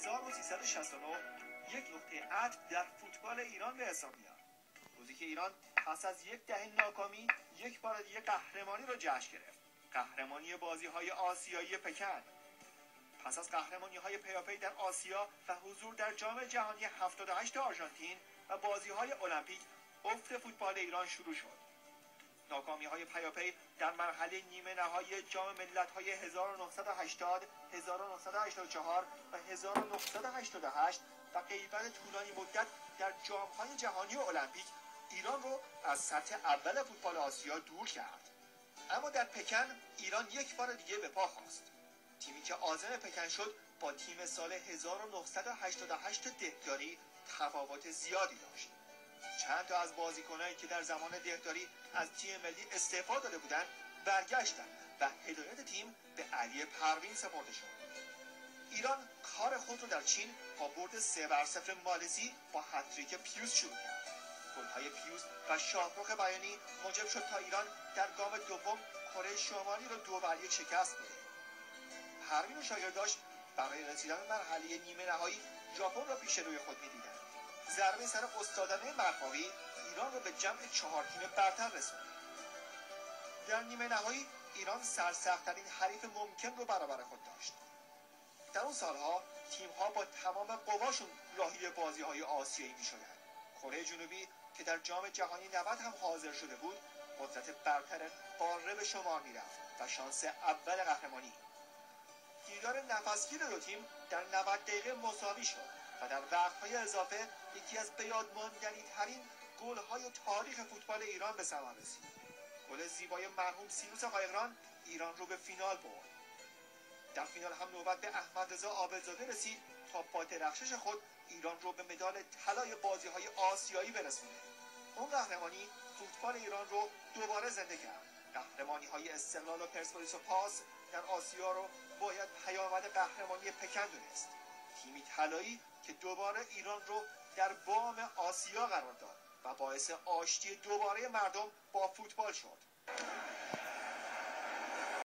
1369 یک نقطه عطف در فوتبال ایران به حساب میاد. روزی که ایران پس از یک دهه ناکامی یک بار دیگه قهرمانی را جشن گرفت. قهرمانی بازی‌های آسیایی پکن. پس از قهرمانی‌های پیاپی در آسیا و حضور در جام جهانی 78 آرژانتین و بازی‌های المپیک، افت فوتبال ایران شروع شد. ناکامی‌های پیاپی در مرحله نیمه نهایی جام ملت‌های 1980، 1984 و 1988 و غیبت طولانی مدت در جام‌های جهانی و المپیک ایران رو از سطح اول فوتبال آسیا دور کرد. اما در پکن ایران یک بار دیگه به پا خواست. تیمی که عازم پکن شد با تیم سال 1988 دهداری تفاوت زیادی داشت. چند تا از بازیکنایی که در زمان دهداری از تیم ملی استعفا داده بودند برگشتند و هدایت تیم به علی پروین سپرده شد. ایران کار خود رو در چین با برد 3-0 مالزی با هتریک پیوز شروع کرد. گل‌های پیوز و شاهرخ بیانی موجب شد تا ایران در گام دوم کره شمالی را 2-1 شکست بده. پروین و شاگرداش برای رسیدن به مرحله نیمه نهایی ژاپن را پیش روی خود می‌دیدند. ضربه سر استادانه مرحاوی ایران را به جمع 4 تیم برتر رساند. در نیمه نهایی ایران سرسخت‌ترین حریف ممکن رو برابر خود داشت. در اون سالها تیم‌ها با تمام قواشون راهی بازی‌های آسیایی می‌شدند. کره جنوبی که در جام جهانی 90 هم حاضر شده بود، قدرت برتر قاره به شمار می‌رفت و شانس اول قهرمانی. دیدار نفسگیر دو تیم در 90 دقیقه مساوی شد و در وقت‌های اضافه یکی از بۀادماندنی‌ترین گل‌های تاریخ فوتبال ایران به ثمر رسید. گل زیبای مرحوم سیروس قایقران ایران رو به فینال برد. در فینال هم نوبت به احمدرضا عابدزاده رسید تا با درخشش خود ایران رو به مدال طلای بازی‌های آسیایی برسونه. اون قهرمانی فوتبال ایران رو دوباره زنده کرد. قهرمانی‌های استقلال و پرسپولیس و پاس در آسیا رو باید پیامد قهرمانی پکن دونست. تیمی طلایی که دوباره ایران رو در بام آسیا قرار داد و باعث آشتی دوباره مردم با فوتبال شد.